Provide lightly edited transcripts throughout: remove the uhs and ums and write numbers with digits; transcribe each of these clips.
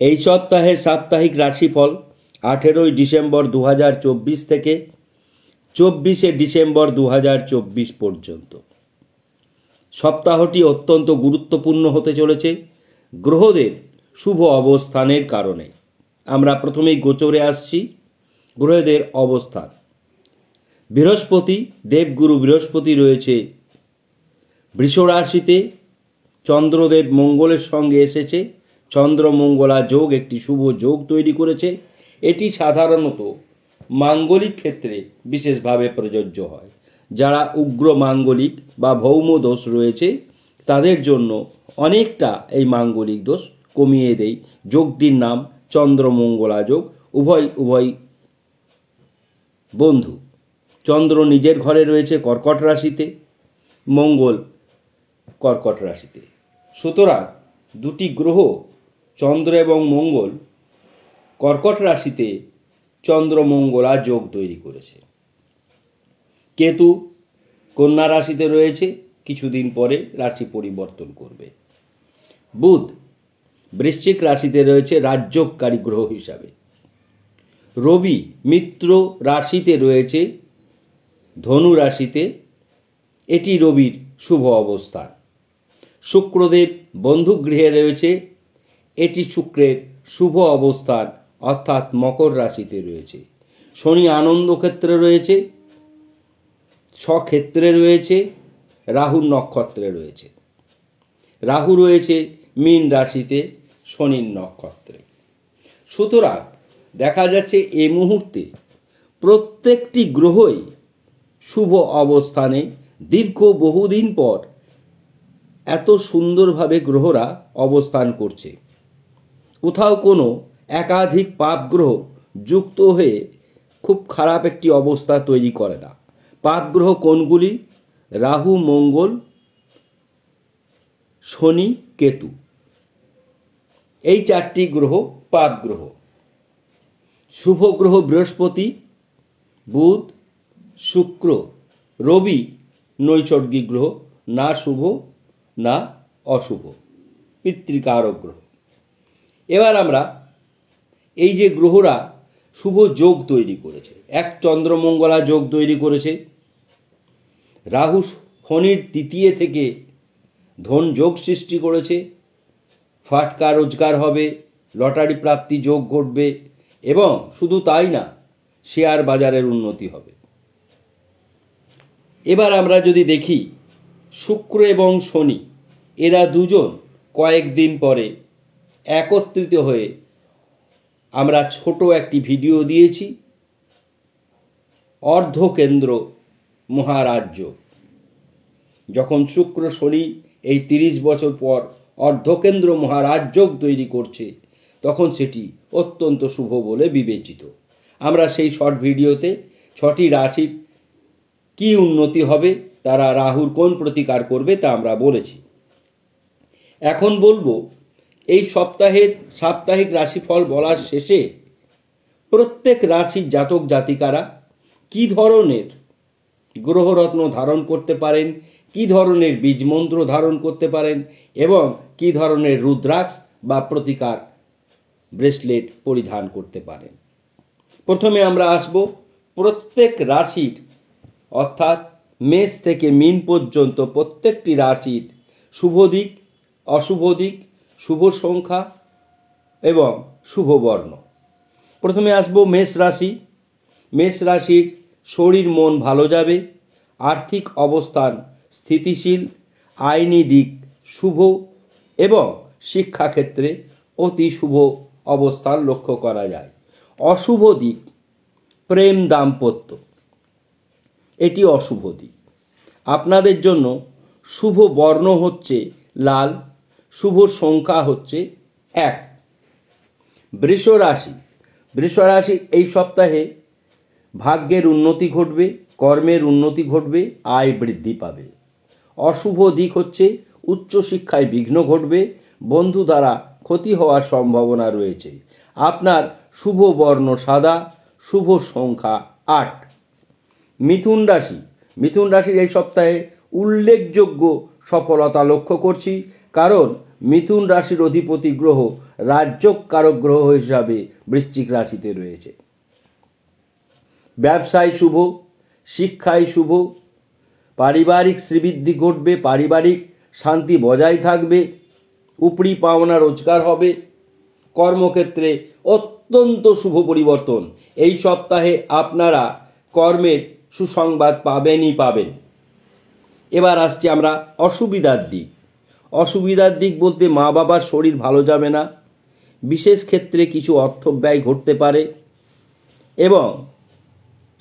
এই সপ্তাহে সাপ্তাহিক রাশিফল 18 ডিসেম্বর 2024 থেকে 24 ডিসেম্বর 2024 পর্যন্ত। সপ্তাহটি অত্যন্ত গুরুত্বপূর্ণ হতে চলেছে গ্রহদের শুভ অবস্থানের কারণে। আমরা প্রথমেই গোচরে আসছি গ্রহদের অবস্থান। বৃহস্পতি, দেবগুরু বৃহস্পতি রয়েছে বৃষ রাশিতে, চন্দ্রদেব মঙ্গলের সঙ্গে এসেছে। চন্দ্র মঙ্গলা যোগ একটি শুভ যোগ তৈরি করেছে। এটি সাধারণত মাঙ্গলিক ক্ষেত্রে বিশেষভাবে প্রযোজ্য হয়। যারা উগ্র মাঙ্গলিক বা ভৌম দোষ রয়েছে তাদের জন্য অনেকটা এই মাঙ্গলিক দোষ কমিয়ে দেয়। যোগটির নাম চন্দ্র মঙ্গলা যোগ। উভয় বন্ধু। চন্দ্র নিজের ঘরে রয়েছে কর্কট রাশিতে, মঙ্গল কর্কট রাশিতে। সুতরাং দুটি গ্রহ চন্দ্র এবং মঙ্গল কর্কট রাশিতে চন্দ্র মঙ্গলা যোগ তৈরি করেছে। কেতু কন্যা রাশিতে রয়েছে, কিছুদিন পরে রাশি পরিবর্তন করবে। বুধ বৃশ্চিক রাশিতে রয়েছে রাজযোগকারী গ্রহ হিসাবে। রবি মিত্র রাশিতে রয়েছে ধনু রাশিতে, এটি রবির শুভ অবস্থান। শুক্রদেব বন্ধুগৃহে রয়েছে, এটি শুক্রের শুভ অবস্থান অর্থাৎ মকর রাশিতে রয়েছে। শনি আনন্দ ক্ষেত্রে রয়েছে, স্বক্ষেত্রে রয়েছে, রাহুর নক্ষত্রে রয়েছে। রাহু রয়েছে মীন রাশিতে শনির নক্ষত্রে। সুতরাং দেখা যাচ্ছে এই মুহূর্তে প্রত্যেকটি গ্রহই শুভ অবস্থানে দীর্ঘ বহুদিন পর এত সুন্দরভাবে গ্রহরা অবস্থান করছে। কোথাও কোনো একাধিক পাপ গ্রহ যুক্ত হয়ে খুব খারাপ একটি অবস্থা তৈরি করে না। পাপ গ্রহ কোনগুলি? রাহু, মঙ্গল, শনি, কেতু, এই চারটি গ্রহ পাপ গ্রহ। শুভ গ্রহ বৃহস্পতি, বুধ, শুক্র, রবি নৈসর্গিক গ্রহ, না শুভ না অশুভ, পিতৃকারক গ্রহ। এবার আমরা এই যে গ্রহরা শুভ যোগ তৈরি করেছে, এক চন্দ্রমঙ্গলা যোগ তৈরি করেছে। রাহু শনির তৃতীয় থেকে ধন যোগ সৃষ্টি করেছে। ফাটকা রোজগার হবে, লটারি প্রাপ্তি যোগ ঘটবে এবং শুধু তাই না, শেয়ার বাজারের উন্নতি হবে। এবার আমরা যদি দেখি শুক্র এবং শনি এরা দুজন কয়েকদিন পরে একত্রিত হয়ে, আমরা ছোট একটি ভিডিও দিয়েছি, অর্ধকেন্দ্র মহারাজ্য। যখন শুক্র শনি এই 30 বছর পর অর্ধকেন্দ্র মহারাজ্য তৈরি করছে তখন সেটি অত্যন্ত শুভ বলে বিবেচিত। আমরা সেই শর্ট ভিডিওতে 6টি রাশির কি উন্নতি হবে, তারা রাহুর কোন প্রতিকার করবে তা আমরা বলেছি। এখন বলবো এই সপ্তাহের সাপ্তাহিক রাশিফল বলার শেষে প্রত্যেক রাশির জাতক জাতিকারা কি ধরনের গ্রহরত্ন ধারণ করতে পারেন, কি ধরনের বীজমন্ত্র ধারণ করতে পারেন এবং কি ধরনের রুদ্রাক্ষ বা প্রতিকার ব্রেসলেট পরিধান করতে পারেন। প্রথমে আমরা আসব প্রত্যেক রাশির অর্থাৎ মেষ থেকে মীন পর্যন্ত প্রত্যেকটি রাশির শুভ দিক, অশুভ দিক, শুভ সংখ্যা এবং শুভ বর্ণ। প্রথমে আসব মেষ রাশি। মেষ রাশির শরীর মন ভালো যাবে, আর্থিক অবস্থান স্থিতিশীল, আইনি দিক শুভ এবং শিক্ষাক্ষেত্রে অতি শুভ অবস্থান লক্ষ্য করা যায়। অশুভ দিক প্রেম দাম্পত্য, এটি অশুভ দিক। আপনাদের জন্য শুভ বর্ণ হচ্ছে লাল, শুভ সংখ্যা হচ্ছে 1। বৃষ রাশি। বৃষ রাশি এই সপ্তাহে ভাগ্যের উন্নতি ঘটবে, কর্মের উন্নতি ঘটবে, আয় বৃদ্ধি পাবে। অশুভ দিক হচ্ছে উচ্চশিক্ষায় বিঘ্ন ঘটবে, বন্ধু দ্বারা ক্ষতি হওয়ার সম্ভাবনা রয়েছে। আপনার শুভ বর্ণ সাদা, শুভ সংখ্যা 8। মিথুন রাশি। মিথুন রাশির এই সপ্তাহে উল্লেখযোগ্য সফলতা লক্ষ্য করছি, কারণ মিথুন রাশির অধিপতি গ্রহ রাজ্যকারক গ্রহ হিসাবে বৃশ্চিক রাশিতে রয়েছে। ব্যবসায় শুভ, শিক্ষায় শুভ, পারিবারিক শ্রীবৃদ্ধি ঘটবে, পারিবারিক শান্তি বজায় থাকবে, উপরি পাওনা রোজগার হবে, কর্মক্ষেত্রে অত্যন্ত শুভ পরিবর্তন। এই সপ্তাহে আপনারা কর্মের সুসংবাদ পাবেনই পাবেন। এবার আসছি আমরা অসুবিধার দিক। অসুবিধার দিক বলতে মা বাবার শরীর ভালো যাবে না, বিশেষ ক্ষেত্রে কিছু অর্থ ব্যয় ঘটতে পারে এবং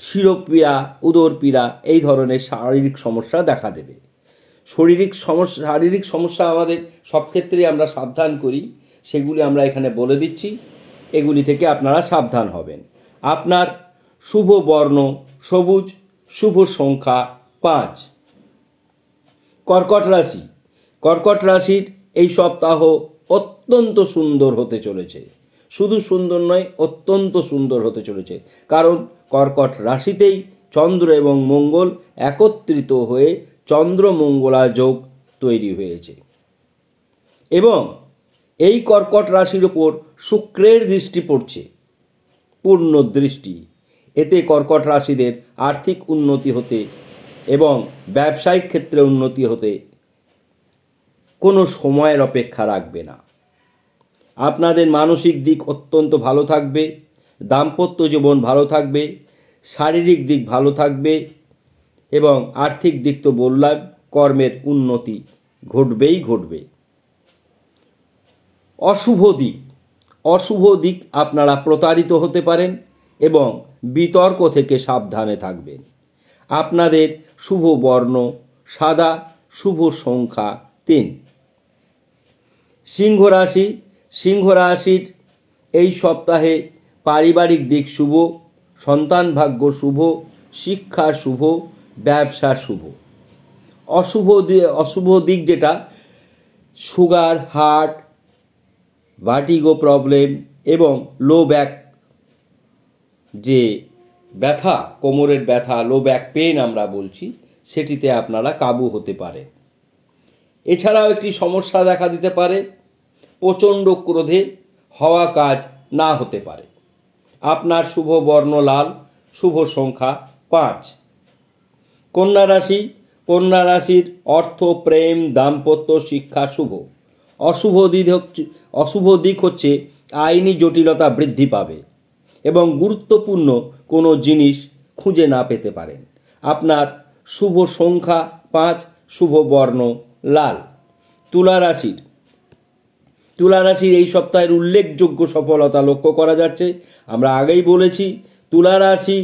শিরোপীড়া, উদরপীড়া এই ধরনের শারীরিক সমস্যা দেখা দেবে। শারীরিক সমস্যা আমাদের সব ক্ষেত্রে আমরা সাবধান করি, সেগুলি আমরা এখানে বলে দিচ্ছি, এগুলি থেকে আপনারা সাবধান হবেন। আপনার শুভ বর্ণ সবুজ, শুভ সংখ্যা 5। কর্কট রাশি। কর্কট রাশির এই সপ্তাহ অত্যন্ত সুন্দর হতে চলেছে। শুধু সুন্দর নয়, অত্যন্ত সুন্দর হতে চলেছে, কারণ কর্কট রাশিতেই চন্দ্র এবং মঙ্গল একত্রিত হয়ে চন্দ্র মঙ্গলা যোগ তৈরি হয়েছে এবং এই কর্কট রাশির ওপর শুক্রের দৃষ্টি পড়ছে, পূর্ণ দৃষ্টি। এতে কর্কট রাশিদের আর্থিক উন্নতি হতে এবং ব্যবসায়িক ক্ষেত্রে উন্নতি হতে কোনো সময়ের অপেক্ষা রাখবে না। আপনাদের মানসিক দিক অত্যন্ত ভালো থাকবে, দাম্পত্য জীবন ভালো থাকবে, শারীরিক দিক ভালো থাকবে এবং আর্থিক দিক তো বললাম, কর্মের উন্নতি ঘটবেই ঘটবে। অশুভ দিক। অশুভ দিক আপনারা প্রতারিত হতে পারেন এবং বিতর্ক থেকে সাবধানে থাকবেন। আপনাদের শুভ বর্ণ সাদা, শুভ সংখ্যা 3। সিংহ রাশি। সিংহ রাশির এই সপ্তাহে পারিবারিক দিক শুভ, সন্তান ভাগ্য শুভ, শিক্ষা শুভ, ব্যবসা শুভ। অশুভ দিক যেটা সুগার, হার্ট, ভার্টিগো প্রবলেম এবং লো ব্যাক, যে ব্যথা, কোমরের ব্যথা, লো ব্যাক পেন আমরা বলছি, সেটিতে আপনারা কাবু হতে পারে। এছাড়াও একটি সমস্যা দেখা দিতে পারে, প্রচণ্ড ক্রোধে হওয়া কাজ না হতে পারে। আপনার শুভ বর্ণ লাল, শুভ সংখ্যা 5। কন্যা রাশি। কন্যা রাশির অর্থ, প্রেম, দাম্পত্য, শিক্ষা শুভ। অশুভ দিক হচ্ছে আইনি জটিলতা বৃদ্ধি পাবে এবং গুরুত্বপূর্ণ কোনো জিনিস খুঁজে না পেতে পারেন। আপনার শুভ সংখ্যা 5, শুভ বর্ণ লাল। তুলা রাশির। তুলা রাশির এই সপ্তাহের উল্লেখযোগ্য সফলতা লক্ষ্য করা যাচ্ছে। আমরা আগেই বলেছি, তুলা রাশি,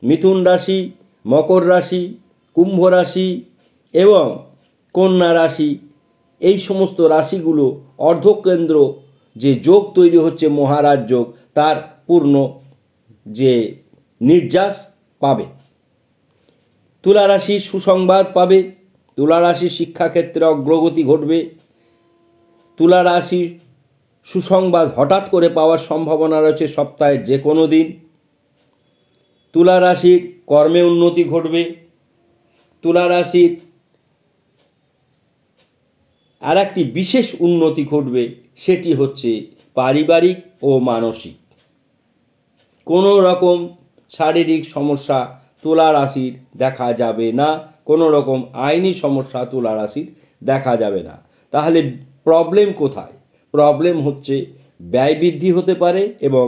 মিথুন রাশি, মকর রাশি, কুম্ভ রাশি এবং কন্যা রাশি, এই সমস্ত রাশিগুলো অর্ধকেন্দ্র যে যোগ তৈরি হচ্ছে মহারাজ যোগ, তার পূর্ণ যে নির্যাস পাবে। তুলা রাশির সুসংবাদ পাবে, তুলা রাশির শিক্ষাক্ষেত্রে অগ্রগতি ঘটবে, তুলা রাশির সুসংবাদ হঠাৎ করে পাওয়ার সম্ভাবনা রয়েছে সপ্তাহের যে কোনো দিন। তুলা রাশির কর্মে উন্নতি ঘটবে। তুলা রাশির আর একটি বিশেষ উন্নতি ঘটবে, সেটি হচ্ছে পারিবারিক ও মানসিক। কোনো রকম শারীরিক সমস্যা তুলা রাশির দেখা যাবে না, কোনো রকম আইনি সমস্যা তুলা রাশির দেখা যাবে না। তাহলে প্রবলেম কোথায়? প্রবলেম হচ্ছে ব্যয় বৃদ্ধি হতে পারে এবং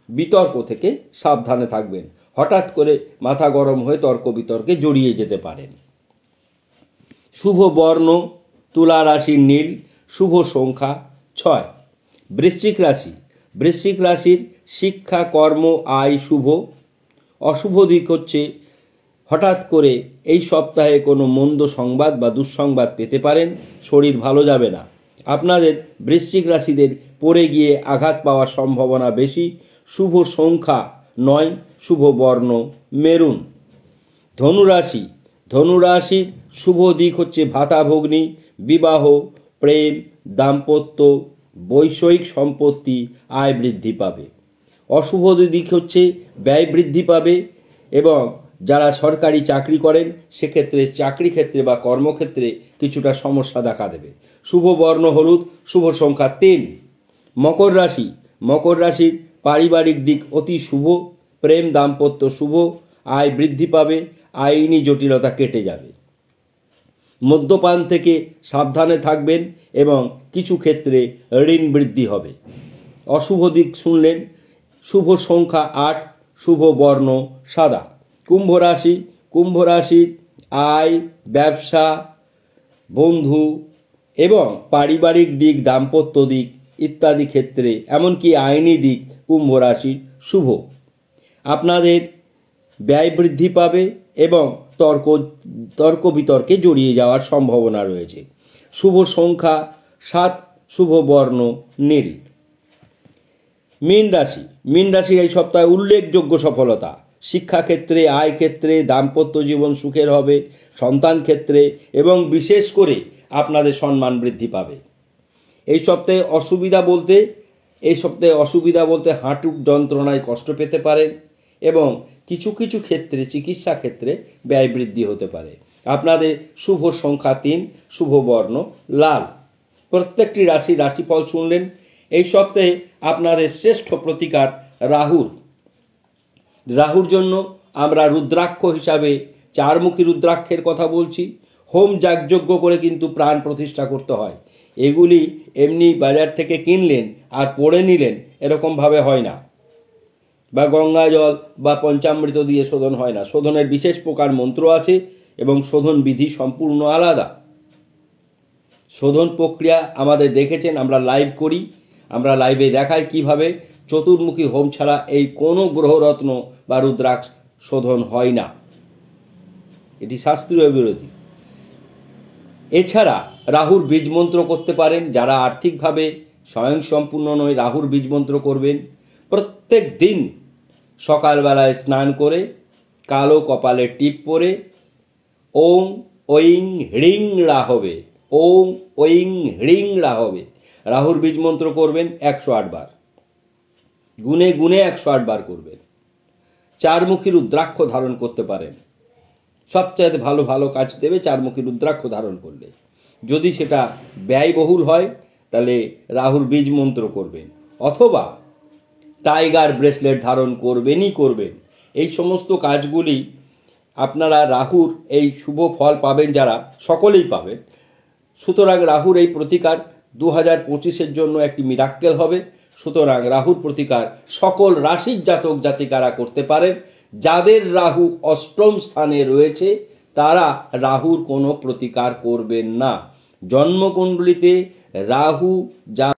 বিতর্ক থেকে সাবধানে থাকবেন। হঠাৎ করে মাথা গরম হয়ে তর্ক বিতর্কে জড়িয়ে যেতে পারেন। শুভ বর্ণ তুলা রাশির নীল, শুভ সংখ্যা 6। বৃশ্চিক রাশি। বৃশ্চিক রাশির শিক্ষা, কর্ম, আয় শুভ। অশুভ দিক হচ্ছে হঠাৎ করে এই সপ্তাহে কোনো মন্দ সংবাদ বা দুঃসংবাদ পেতে পারেন, শরীর ভালো যাবে না। আপনাদের বৃশ্চিক রাশিদের পড়ে গিয়ে আঘাত পাওয়ার সম্ভাবনা বেশি। শুভ সংখ্যা 9, শুভ বর্ণ মেরুন। ধনুরাশি। ধনুরাশির শুভ দিক হচ্ছে ভাতাভগ্নি, বিবাহ, প্রেম, দাম্পত্য, বৈষয়িক সম্পত্তি, আয় বৃদ্ধি পাবে। অশুভ দিক হচ্ছে ব্যয় বৃদ্ধি পাবে এবং যারা সরকারি চাকরি করেন সেক্ষেত্রে চাকরি ক্ষেত্রে বা কর্মক্ষেত্রে কিছুটা সমস্যা দেখা দেবে। শুভ বর্ণ হলুদ, শুভ সংখ্যা 3। মকর রাশি, মকর রাশির পারিবারিক দিক অতি শুভ, প্রেম দাম্পত্য শুভ, আয় বৃদ্ধি পাবে, আইনি জটিলতা কেটে যাবে। মদ্যপান থেকে সাবধানে থাকবেন এবং কিছু ক্ষেত্রে ঋণ বৃদ্ধি হবে। অশুভ দিক শুনলেন, শুভ সংখ্যা 8, শুভ বর্ণ সাদা। কুম্ভ রাশি, কুম্ভ রাশির আয়, ব্যবসা, বন্ধু এবং পারিবারিক দিক, দাম্পত্য দিক ইত্যাদি ক্ষেত্রে, এমনকি আইনি দিক কুম্ভ রাশির শুভ। আপনাদের ব্যয় বৃদ্ধি পাবে এবং তর্ক বিতর্কে জড়িয়ে যাওয়ার সম্ভাবনা রয়েছে। শুভ সংখ্যা 7, শুভ বর্ণ নীল। মীন রাশি, মীন রাশির এই সপ্তাহে উল্লেখযোগ্য সফলতা। শিক্ষাক্ষেত্রে, আয় ক্ষেত্রে, দাম্পত্য জীবন সুখের হবে, সন্তান ক্ষেত্রে এবং বিশেষ করে আপনাদের সম্মান বৃদ্ধি পাবে। এই সপ্তাহে অসুবিধা বলতে হাঁটুর যন্ত্রণায় কষ্ট পেতে পারেন এবং কিছু কিছু ক্ষেত্রে, চিকিৎসা ক্ষেত্রে ব্যয় বৃদ্ধি হতে পারে। আপনাদের শুভ সংখ্যা 3, শুভ বর্ণ লাল। প্রত্যেকটি রাশিফল শুনলেন। এই সপ্তাহে আপনাদের শ্রেষ্ঠ প্রতিকার রাহুর জন্য আমরা রুদ্রাক্ষ হিসাবে 4মুখী রুদ্রাক্ষের কথা বলছি। হোম যাগযজ্ঞ করে কিন্তু প্রাণ প্রতিষ্ঠা করতে হয়। এগুলি এমনি বাজার থেকে কিনলেন আর পড়ে নিলেন, এরকমভাবে হয় না, বা গঙ্গা জল বা পঞ্চামৃত দিয়ে শোধন হয় না। শোধনের বিশেষ প্রকার মন্ত্র আছে এবং শোধন বিধি সম্পূর্ণ আলাদা। শোধন প্রক্রিয়া আমাদের দেখেছেন, আমরা লাইভ করি, আমরা লাইভে দেখাই কিভাবে চতুর্মুখী হোম ছাড়া এই কোনো গ্রহরত্ন বা রুদ্রাক্ষ শোধন হয় না, এটি শাস্ত্রীয় বিরোধী। এছাড়া রাহুর বীজ মন্ত্র করতে পারেন। যারা আর্থিকভাবে স্বয়ংসম্পূর্ণ নয়, রাহুর বীজ মন্ত্র করবেন। প্রত্যেক দিন সকালবেলায় স্নান করে কালো কপালে টিপ পরে ওং ঐং হ্রিং রাহবে, ওং ঐং হ্রিং রাহবে রাহুর বীজ মন্ত্র করবেন 108 বার, গুনে গুনে 108 বার করবেন। 4মুখী রুদ্রাক্ষ ধারণ করতে পারেন, সবচাইতে ভালো কাজ দেবে 4মুখী রুদ্রাক্ষ ধারণ করলে। যদি সেটা ব্যয়বহুল হয় তাহলে রাহুর বীজ মন্ত্র করবেন, অথবা টাইগার ব্রেসলেট ধারণ করবেন। এই সমস্ত কাজগুলি আপনারা রাহুর এই শুভ ফল পাবেন, যারা সকলেই পাবেন। সুতরাং রাহুর এই প্রতিকার 2025-এর জন্য একটি মিরাক্কেল হবে। সুতরাং রাহুর প্রতিকার সকল রাশির জাতক জাতিকারা করতে পারেন। যাদের রাহু 8ম স্থানে রয়েছে তারা রাহুর কোনো প্রতিকার করবেন না। জন্মকুণ্ডলিতে রাহু